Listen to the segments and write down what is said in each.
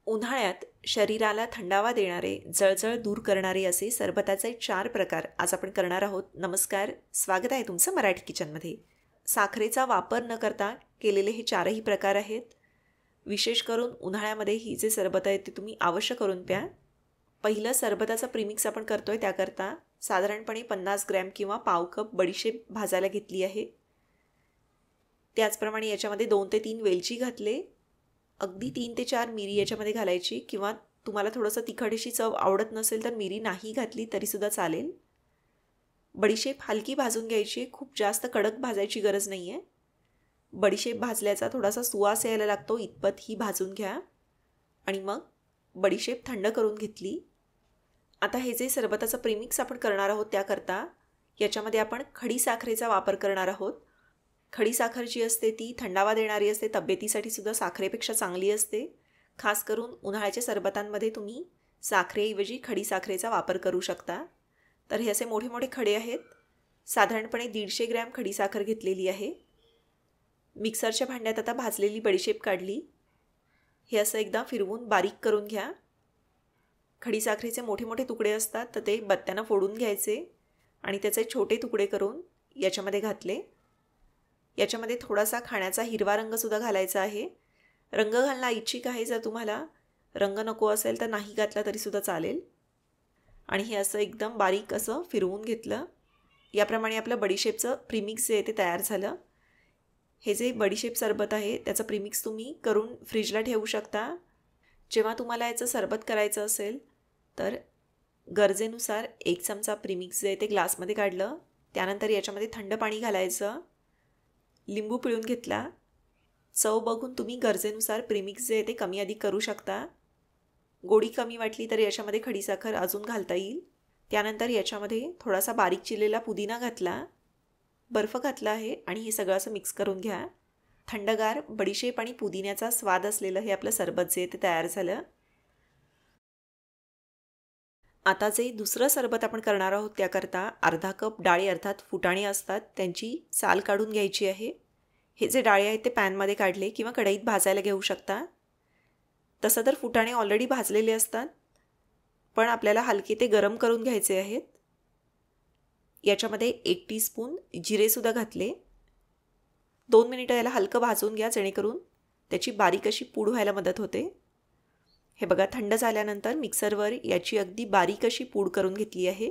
उन्हाळ्यात शरीराला थंडावा देणारे, जळजळ दूर करणारे असे सरबताचे 4 प्रकार आज आपण करणार आहोत. नमस्कार, स्वागत आहे तुमचं मराठी किचनमध्ये. साखरेचा वापर न करता केलेले हे 4ही प्रकार आहेत. विशेष करून उन्हाळ्यामध्ये ही जे सरबत आहे ते तुम्ही अवश्य करून प्या. पहिलं सरबताचा प्रीमिक्स आपण करतोय त्याकरता साधारणपणे 50 ग्रॅम किंवा पाव कप बडीशेप भाजायला घेतली आहे. त्याचप्रमाणे याच्यामध्ये 2 ते 3 वेलची घातले. अगदी 3 ते 4 मिरी याच्यामध्ये घालायची, किंवा तुम्हाला थोडंसं तिखटशी चव आवडत नसेल तर मिरी नाही घातली तरीसुद्धा चालेल. बडीशेप हलकी भाजून घ्यायची, खूप जास्त कडक भाजायची गरज नाही आहे. बडीशेप भाजल्याचा थोडासा सुवास यायला लागतो इतपत ही भाजून घ्या. आणि मग बडीशेप थंड करून घेतली. आता हे जे सरबताचं प्रीमिक्स आपण करणार आहोत त्याकरता याच्यामध्ये आपण खडी साखरेचा वापर करणार आहोत. खडी साखर जी असते ती थंडावा देणारी असते, तब्येतीसाठी सुद्धा साखरेपेक्षा चांगली असते. खास करून उन्हाळ्याच्या सरबतांमध्ये तुम्ही साखरेऐवजी खडी साखरेचा वापर करू शकता. तर हे असे मोठे मोठे खडे आहेत. साधारणपणे 150 ग्रॅम खडी साखर घेतलेली आहे. मिक्सरच्या भांड्यात आता भाजलेली बडीशेप काढली. हे असं एकदा फिरवून बारीक करून घ्या. खडी साखरेचे मोठे मोठे तुकडे असतात तर ते बत्त्यानं फोडून घ्यायचे आणि त्याचे छोटे तुकडे करून याच्यामध्ये घातले. याच्यामध्ये थोडासा खाण्याचा हिरवा रंगसुद्धा घालायचा आहे. रंग घालणं ऐच्छिक आहे, जर तुम्हाला रंग नको असेल तर नाही घातला तरीसुद्धा चालेल. आणि हे असं एकदम बारीक असं फिरवून घेतलं. याप्रमाणे आपलं बडीशेपचं प्रीमिक्स जे आहे ते तयार झालं. हे जे बडीशेप सरबत आहे त्याचं प्रीमिक्स तुम्ही करून फ्रीजला ठेवू शकता. जेव्हा तुम्हाला याचं सरबत करायचं असेल तर गरजेनुसार 1 चमचा प्रीमिक्स जे आहे ते ग्लासमध्ये काढलं. त्यानंतर याच्यामध्ये थंड पाणी घालायचं. लिंबू पिळून घेतला. चव बघून तुम्ही गरजेनुसार प्रीमिक्स जे आहे ते कमी अधिक करू शकता. गोडी कमी वाटली तर याच्यामध्ये खडीसाखर अजून घालता येईल. त्यानंतर याच्यामध्ये थोडासा बारीक चिरलेला पुदिना घातला, बर्फ घातला आहे आणि हे सगळं असं मिक्स करून घ्या. थंडगार बडीशेप आणि पुदिन्याचा स्वाद असलेलं हे आपलं सरबत जे आहे ते तयार झालं. आता जे दुसरं सरबत आपण करणार आहोत त्याकरता अर्धा कप डाळी अर्थात फुटाणे असतात त्यांची साल काढून घ्यायची आहे. हे जे डाळे आहेत ते पॅनमध्ये काढले किंवा कढईत भाजायला घेऊ शकता. तसं तर फुटाणे ऑलरेडी भाजलेले असतात, पण आपल्याला हलके ते गरम करून घ्यायचे आहेत. याच्यामध्ये 1 टीस्पून जिरेसुद्धा घातले. 2 मिनिटं याला हलकं भाजून घ्या जेणेकरून त्याची बारीक अशी पूड व्हायला मदत होते. हे बघा, थंड झाल्यानंतर मिक्सरवर याची अगदी बारीक अशी पूड करून घेतली आहे.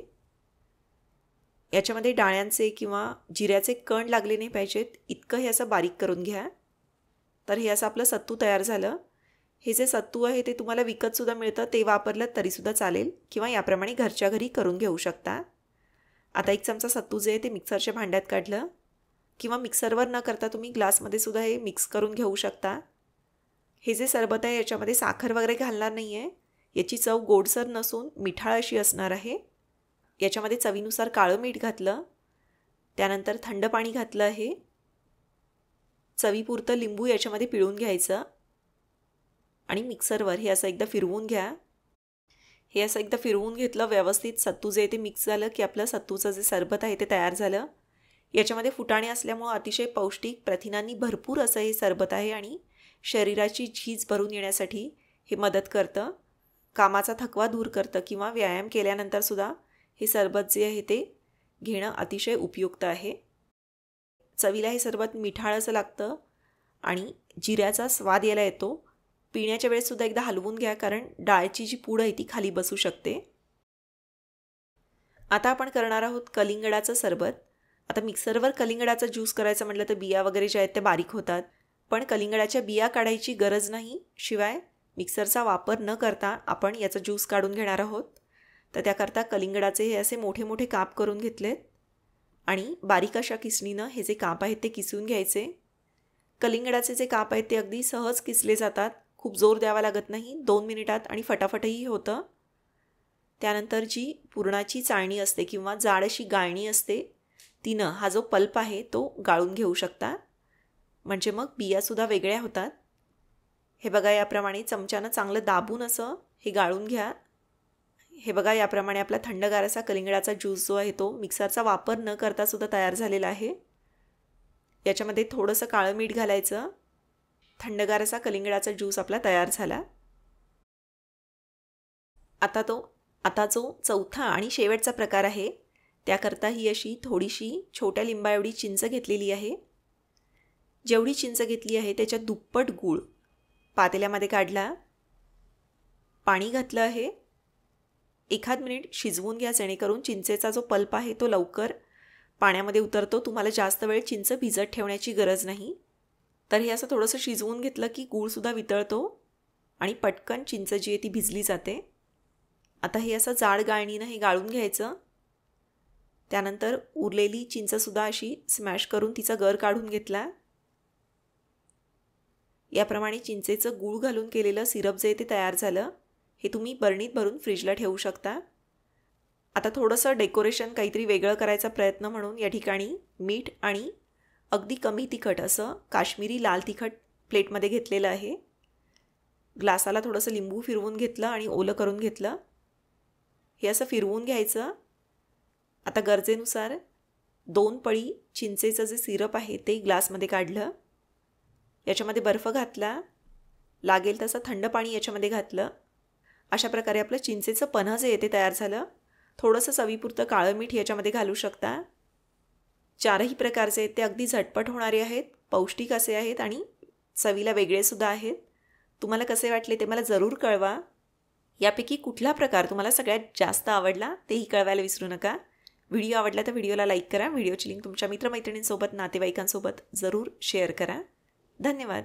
याच्यामध्ये डाळ्यांचे किंवा जिऱ्याचे कण लागले नाही पाहिजेत इतकं हे असं बारीक करून घ्या. तर हे असं आपलं सत्तू तयार झालं. हे जे सत्तू आहे ते तुम्हाला विकतसुद्धा मिळतं, ते वापरलं तरीसुद्धा चालेल किंवा याप्रमाणे घरच्या घरी करून घेऊ शकता. आता 1 चमचा सत्तू जे आहे ते मिक्सरच्या भांड्यात काढलं, किंवा मिक्सरवर न करता तुम्ही ग्लासमध्ये सुद्धा हे मिक्स करून घेऊ शकता. हे जे सरबत आहे याच्यामध्ये साखर वगैरे घालणार नाही आहे. याची चव गोडसर नसून मिठाळ अशी असणार आहे. याच्यामध्ये चवीनुसार काळं मीठ घातलं. त्यानंतर थंड पाणी घातलं आहे. चवीपुरतं लिंबू याच्यामध्ये पिळून घ्यायचं आणि मिक्सरवर हे असं एकदा फिरवून घ्या. हे असं एकदा फिरवून घेतलं व्यवस्थित. सत्तू जे ते मिक्स झालं की आपलं सत्तूचं जे सरबत आहे ते तयार झालं. याच्यामध्ये फुटाणे असल्यामुळं अतिशय पौष्टिक, प्रथिनांनी भरपूर असं हे सरबत आहे आणि शरीराची झीज भरून येण्यासाठी हे मदत करतं. कामाचा थकवा दूर करतं किंवा व्यायाम केल्यानंतरसुद्धा हे सरबत जे आहे ते घेणं अतिशय उपयुक्त आहे. चवीला हे सरबत मिठाळ असं लागतं आणि जिऱ्याचा स्वाद यायला येतो. पिण्याच्या वेळेससुद्धा एकदा हलवून घ्या, कारण डाळची जी पूड आहे ती खाली बसू शकते. आता आपण करणार आहोत कलिंगडाचं सरबत. आता मिक्सरवर कलिंगडाचा ज्यूस करायचं म्हटलं तर बिया वगैरे ज्या आहेत त्या बारीक होतात, पण कलिंगडाच्या बिया काढायची गरज नाही. शिवाय मिक्सरचा वापर न करता आपण याचा ज्यूस काढून घेणार आहोत. तर त्याकरता कलिंगडाचे हे असे मोठे मोठे काप करून घेतलेत आणि बारीक अशा किसणीनं हे जे काप आहेत ते किसून घ्यायचे. कलिंगडाचे जे काप आहेत ते अगदी सहज किसले जातात, खूप जोर द्यावा लागत नाही. 2 मिनिटात आणि फटाफटही होतं. त्यानंतर जी पुरणाची चाळणी असते किंवा जाड अशी गाळणी असते तिनं हा जो पल्प आहे तो गाळून घेऊ शकता, म्हणजे मग बियासुद्धा वेगळ्या होतात. हे बघा, याप्रमाणे चमच्यानं चांगलं दाबून असं हे गाळून घ्या. हे बघा, याप्रमाणे आपला थंडगार असा कलिंगडाचा ज्यूस जो आहे तो मिक्सरचा वापर न करता सुद्धा तयार झालेला आहे. याच्यामध्ये थोडंसं काळं मीठ घालायचं. थंडगार असा कलिंगडाचा ज्यूस आपला तयार झाला. आता जो चौथा आणि शेवटचा प्रकार आहे त्याकरता ही अशी थोडीशी छोट्या लिंबा एवढी चिंच घेतलेली आहे. जेवढी चिंच घेतली आहे त्याच्या दुप्पट गूळ पातेल्यामध्ये काढला, पाणी घातलं आहे. 1 मिनिट शिजवून घ्या जेणेकरून चिंचेचा जो पल्प आहे तो लवकर पाण्यामध्ये उतरतो. तुम्हाला जास्त वेळ चिंच भिजत ठेवण्याची गरज नाही. तर हे असं थोडंसं शिजवून घेतलं की गूळसुद्धा वितळतो आणि पटकन चिंच जी आहे ती भिजली जाते. आता हे असं जाड गाळणीनं हे गाळून घ्यायचं. त्यानंतर उरलेली चिंचसुद्धा अशी स्मॅश करून तिचा गर काढून घेतला. याप्रमाणे चिंचेचं गूळ घालून केलेलं सिरप जे ते तयार झालं. हे तुम्ही बरणीत भरून फ्रीजला ठेवू शकता. आता थोडंसं डेकोरेशन काहीतरी वेगळं करायचा प्रयत्न म्हणून या ठिकाणी मीठ आणि अगदी कमी तिखट असं काश्मीरी लाल तिखट प्लेटमध्ये घेतलेलं आहे. ग्लासाला थोडंसं लिंबू फिरवून घेतलं आणि ओलं करून घेतलं. हे असं फिरवून घ्यायचं. आता गरजेनुसार 2 पळी चिंचेचं जे सिरप आहे ते ग्लासमध्ये काढलं. याच्यामध्ये बर्फ घातला. लागेल तसं थंड पाणी याच्यामध्ये घातलं. अशा प्रकारे आपलं चिंचेचं पन्हं जे येते तयार झालं. थोडंसं चवीपुरतं काळं मीठ याच्यामध्ये घालू शकता. 4ही प्रकारचे आहेत ते अगदी झटपट होणारे आहेत, पौष्टिक असे आहेत आणि चवीला वेगळेसुद्धा आहेत. तुम्हाला कसे वाटले ते मला जरूर कळवा. यापैकी कुठला प्रकार तुम्हाला सगळ्यात जास्त आवडला तेही कळवायला विसरू नका. व्हिडिओ आवडला तर व्हिडिओला लाईक करा. व्हिडिओची लिंक तुमच्या मित्रमैत्रिणींसोबत नातेवाईकांसोबत जरूर शेअर करा. धन्यवाद.